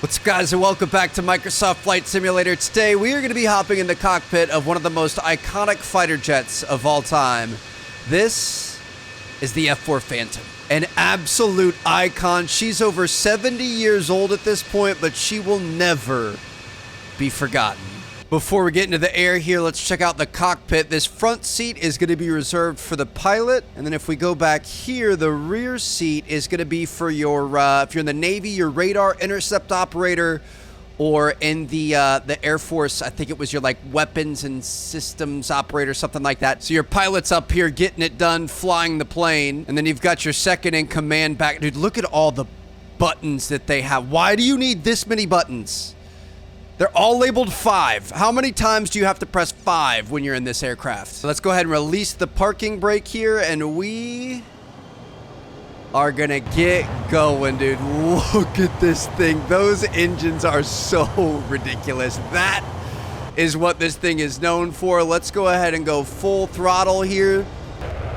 What's up, guys, and welcome back to Microsoft Flight Simulator. Today we are going to be hopping in the cockpit of one of the most iconic fighter jets of all time. This is the F-4 Phantom, an absolute icon. She's over 70 years old at this point, but she will never be forgotten. Before we get into the air here, let's check out the cockpit. This front seat is going to be reserved for the pilot. And then if we go back here, the rear seat is going to be for your, if you're in the Navy, your radar intercept operator, or in the Air Force, I think it was your like weapons and systems operator, something like that. So your pilot's up here getting it done, flying the plane. And then you've got your second in command back. Dude, look at all the buttons that they have. Why do you need this many buttons? They're all labeled 5. How many times do you have to press 5 when you're in this aircraft? So let's go ahead and release the parking brake here, and we are gonna get going, dude. Look at this thing. Those engines are so ridiculous. That is what this thing is known for. Let's go ahead and go full throttle here.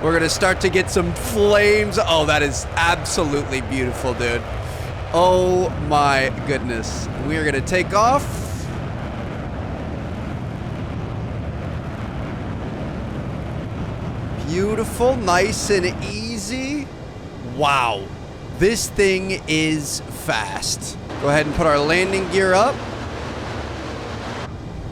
We're gonna start to get some flames. Oh, that is absolutely beautiful, dude. Oh my goodness. We are gonna take off. Beautiful, nice and easy. Wow, this thing is fast. Go ahead and put our landing gear up.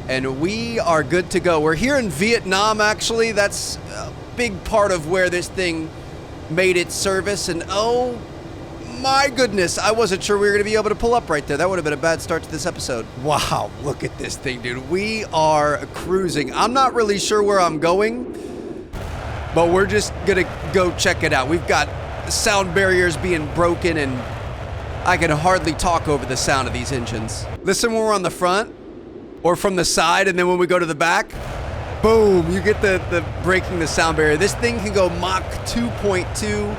And we are good to go. We're here in Vietnam, actually. That's a big part of where this thing made its service. And oh my goodness, I wasn't sure we were going to be able to pull up right there. That would have been a bad start to this episode. Wow, look at this thing, dude. We are cruising. I'm not really sure where I'm going, but we're just gonna go check it out. We've got sound barriers being broken, and I can hardly talk over the sound of these engines. Listen when we're on the front or from the side, and then when we go to the back, boom, you get the breaking the sound barrier. This thing can go Mach 2.2,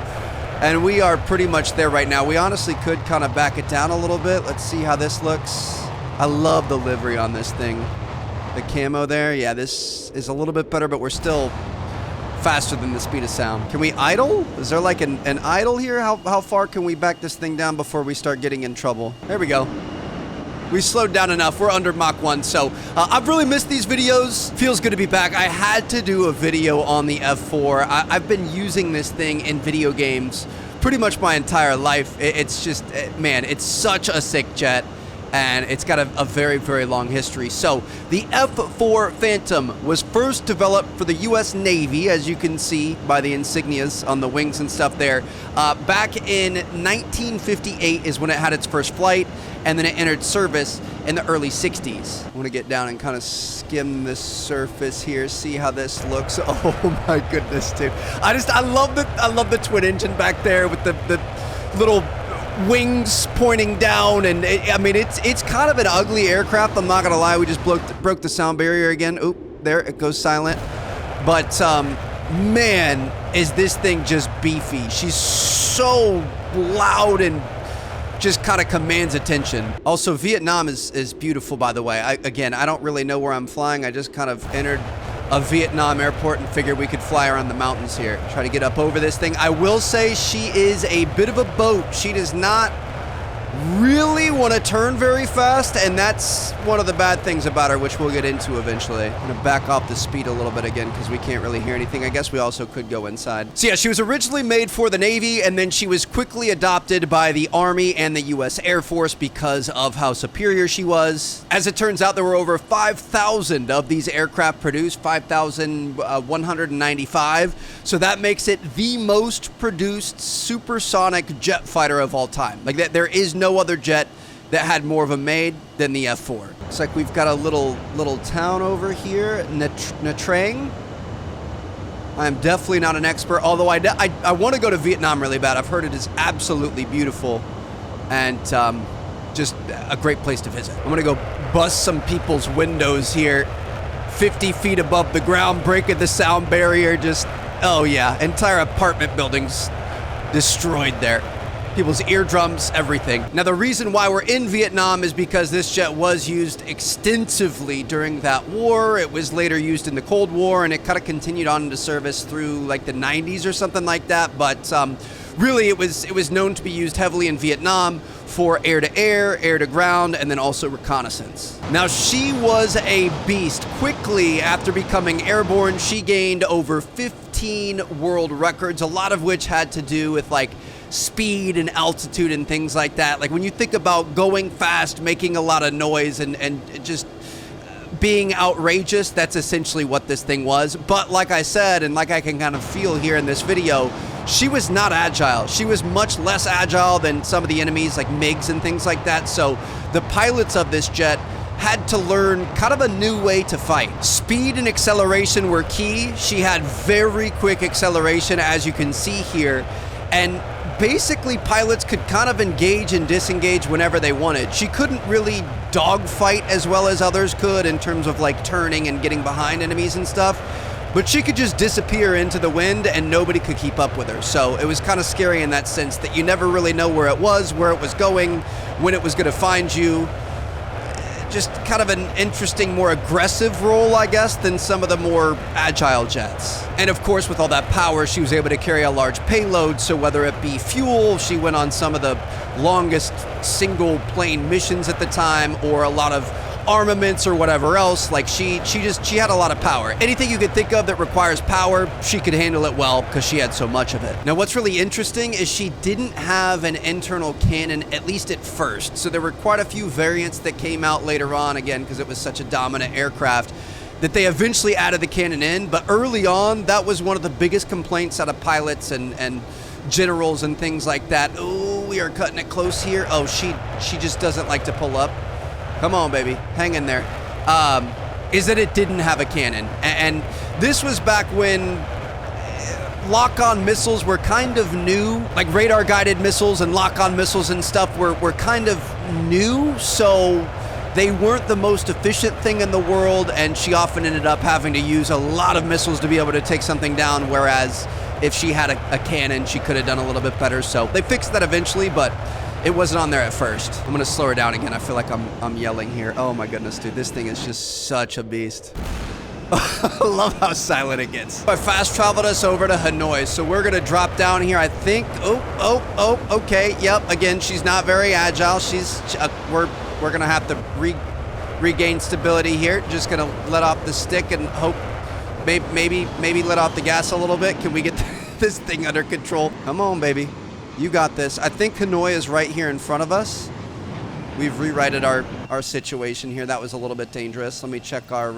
and we are pretty much there right now. We honestly could kind of back it down a little bit. Let's see how this looks. I love the livery on this thing. The camo there, yeah, this is a little bit better, but we're still faster than the speed of sound. Can we idle? Is there like an idle here? How far can we back this thing down before we start getting in trouble? There we go. We slowed down enough. We're under Mach 1, so I've really missed these videos. Feels good to be back. I had to do a video on the F4. I've been using this thing in video games pretty much my entire life. It's just, man, it's such a sick jet, and it's got a very, very long history. So the F-4 Phantom was first developed for the U.S. Navy, as you can see by the insignias on the wings and stuff there. Back in 1958 is when it had its first flight, and then it entered service in the early 60s. I want to get down and kind of skim the surface here, see how this looks. Oh my goodness, dude. I love the twin engine back there with the little wings pointing down, and I mean it's kind of an ugly aircraft. I'm not gonna lie. We just broke the sound barrier again. Oop, there it goes silent. But man, is this thing just beefy. She's so loud and just kind of commands attention. Also, Vietnam is beautiful, by the way. Again, I don't really know where I'm flying. I just kind of entered a Vietnam airport and figured we could fly around the mountains here. Try to get up over this thing. I will say she is a bit of a boat. She does not really want to turn very fast, and that's one of the bad things about her, which we'll get into eventually. I'm gonna back off the speed a little bit again because we can't really hear anything. I guess we also could go inside. So yeah, she was originally made for the Navy, and then she was quickly adopted by the Army and the U.S. Air Force because of how superior she was. As it turns out, there were over 5,000 of these aircraft produced, 5,195. So that makes it the most produced supersonic jet fighter of all time. Like that, there is no other jet that had more of them made than the F-4. Looks like we've got a little town over here, Nha Trang. I'm definitely not an expert, although I want to go to Vietnam really bad. I've heard it is absolutely beautiful and just a great place to visit. I'm gonna go bust some people's windows here, 50 feet above the ground, breaking the sound barrier. Just, oh yeah, entire apartment buildings destroyed there. People's eardrums, everything. Now, the reason why we're in Vietnam is because this jet was used extensively during that war. It was later used in the Cold War, and it kind of continued on into service through like the 90s or something like that. But really, it was known to be used heavily in Vietnam for air-to-air, air-to-ground, and then also reconnaissance. Now, she was a beast. Quickly after becoming airborne, she gained over 15 world records, a lot of which had to do with like speed and altitude and things like that. Like when you think about going fast, making a lot of noise, and just being outrageous, that's essentially what this thing was. But like I said, and like I can kind of feel here in this video, she was not agile. She was much less agile than some of the enemies like MiGs and things like that. So the pilots of this jet had to learn kind of a new way to fight. Speed and acceleration were key. She had very quick acceleration, as you can see here. And basically pilots could kind of engage and disengage whenever they wanted. She couldn't really dogfight as well as others could in terms of like turning and getting behind enemies and stuff, but she could just disappear into the wind and nobody could keep up with her. So it was kind of scary in that sense that you never really know where it was going, when it was going to find you. Just kind of an interesting, more aggressive role, I guess, than some of the more agile jets. And of course, with all that power, she was able to carry a large payload. So whether it be fuel, she went on some of the longest single plane missions at the time, or a lot of armaments or whatever else. Like she had a lot of power. Anything you could think of that requires power, she could handle it well because she had so much of it. Now, what's really interesting is she didn't have an internal cannon, at least at first. So there were quite a few variants that came out later on, again, because it was such a dominant aircraft, that they eventually added the cannon in. But early on, that was one of the biggest complaints out of pilots and generals and things like that. Oh, we are cutting it close here. Oh, she just doesn't like to pull up. Come on, baby, hang in there. Is that it didn't have a cannon. And this was back when lock-on missiles were kind of new. Like radar-guided missiles and lock-on missiles and stuff were kind of new, so they weren't the most efficient thing in the world, and she often ended up having to use a lot of missiles to be able to take something down, whereas if she had a cannon, she could have done a little bit better. So they fixed that eventually, but it wasn't on there at first. I'm gonna slow her down again. I feel like I'm yelling here. Oh my goodness, dude, this thing is just such a beast. I love how silent it gets. I fast traveled us over to Hanoi, so we're gonna drop down here, I think. Okay, yep, again, she's not very agile. We're gonna have to regain stability here. Just gonna let off the stick and hope, maybe let off the gas a little bit. Can we get this thing under control? Come on, baby. You got this. I think Hanoi is right here in front of us. We've rewrited our situation here. That was a little bit dangerous. Let me check our,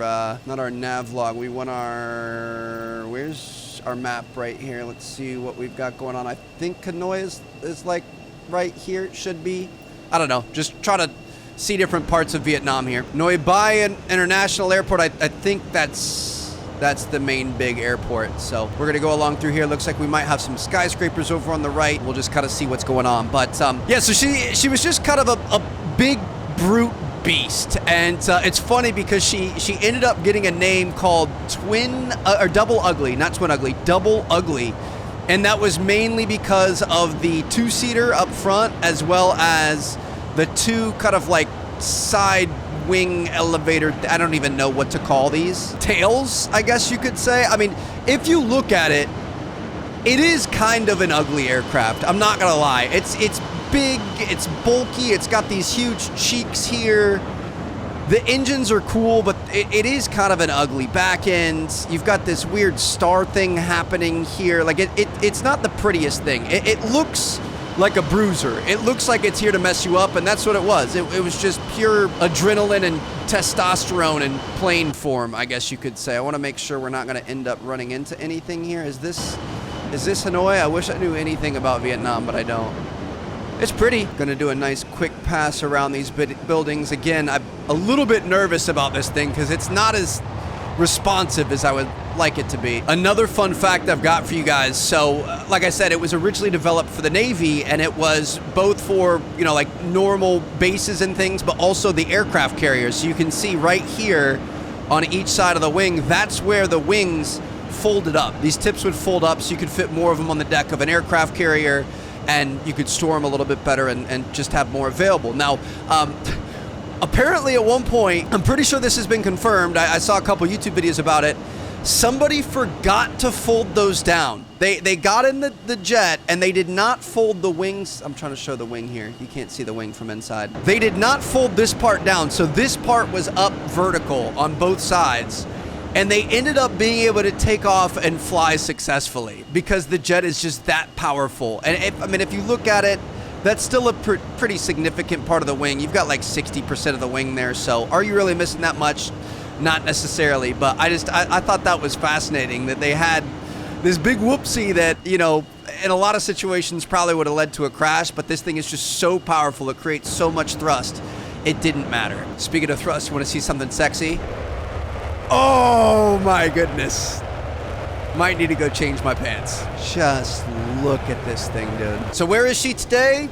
not our nav log. We want our, where's our map right here? Let's see what we've got going on. I think Hanoi is like right here. It should be. I don't know. Just try to see different parts of Vietnam here. Hanoi Bai International Airport. I think that's the main big airport. So we're gonna go along through here. Looks like we might have some skyscrapers over on the right. We'll just kind of see what's going on. But yeah, so she was just kind of a big brute beast, and it's funny because she ended up getting a name called Double Ugly, not Twin Ugly, Double Ugly, and that was mainly because of the two-seater up front, as well as the two kind of like side wing elevator, I don't even know what to call these, tails, I guess you could say. I mean, if you look at it, it is kind of an ugly aircraft. I'm not gonna lie. It's big, it's bulky, it's got these huge cheeks here. The engines are cool, but it is kind of an ugly back end. You've got this weird star thing happening here. Like it's not the prettiest thing. It looks like a bruiser. It looks like it's here to mess you up, and that's what it was. It was just pure adrenaline and testosterone in plane form, I guess you could say. I want to make sure we're not going to end up running into anything here. Is this Hanoi? I wish I knew anything about Vietnam, but I don't. It's pretty. Gonna do a nice quick pass around these buildings. Again, I'm a little bit nervous about this thing because it's not as responsive as I would like it to be. Another fun fact I've got for you guys. So, like I said, it was originally developed for the Navy, and it was both for, you know, like normal bases and things, but also the aircraft carriers. So you can see right here on each side of the wing, that's where the wings folded up. These tips would fold up so you could fit more of them on the deck of an aircraft carrier, and you could store them a little bit better and just have more available. Now, apparently at one point, I'm pretty sure this has been confirmed, I saw a couple YouTube videos about it, somebody forgot to fold those down. They got in the jet, and they did not fold the wings. I'm trying to show the wing here. You can't see the wing from inside. They did not fold this part down, so this part was up vertical on both sides. And they ended up being able to take off and fly successfully because the jet is just that powerful. And if you look at it, that's still a pretty significant part of the wing. You've got like 60% of the wing there, so are you really missing that much? Not necessarily, but I thought that was fascinating that they had this big whoopsie that, you know, in a lot of situations probably would have led to a crash, but this thing is just so powerful. It creates so much thrust. It didn't matter. Speaking of thrust, you want to see something sexy? Oh my goodness. Might need to go change my pants. Just look at this thing, dude. So where is she today?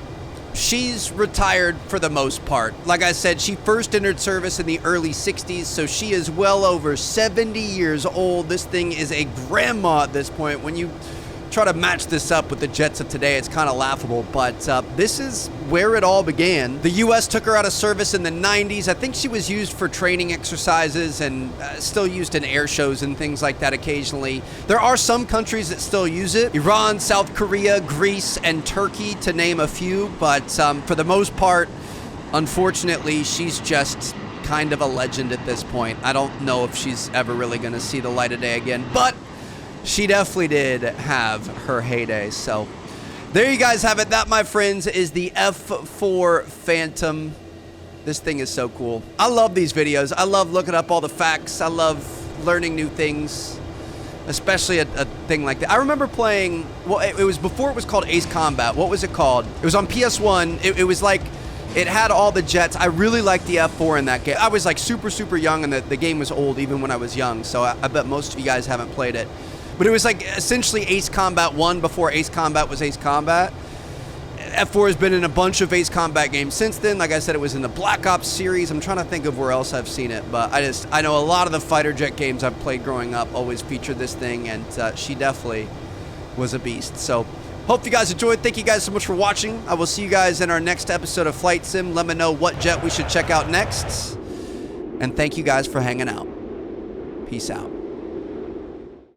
She's retired for the most part. Like I said, she first entered service in the early 60s, so she is well over 70 years old. This thing is a grandma at this point. When you try to match this up with the jets of today, it's kind of laughable, but this is where it all began. The U.S. took her out of service in the 90s. I think she was used for training exercises and still used in air shows and things like that occasionally. There are some countries that still use it. Iran, South Korea, Greece, and Turkey, to name a few, but for the most part, unfortunately, she's just kind of a legend at this point. I don't know if she's ever really going to see the light of day again, but she definitely did have her heyday. So there you guys have it. That, my friends, is the F4 Phantom. This thing is so cool. I love these videos. I love looking up all the facts. I love learning new things, especially a thing like that. I remember playing, well, it was before it was called Ace Combat. What was it called? It was on PS1. It was like, it had all the jets. I really liked the F4 in that game. I was like super young, and the game was old even when I was young, so I bet most of you guys haven't played it. But it was like essentially Ace Combat 1 before Ace Combat was Ace Combat. F4 has been in a bunch of Ace Combat games since then. Like I said, it was in the Black Ops series. I'm trying to think of where else I've seen it, but I know a lot of the fighter jet games I've played growing up always featured this thing, and she definitely was a beast. So hope you guys enjoyed. Thank you guys so much for watching. I will see you guys in our next episode of Flight Sim. Let me know what jet we should check out next. And thank you guys for hanging out. Peace out.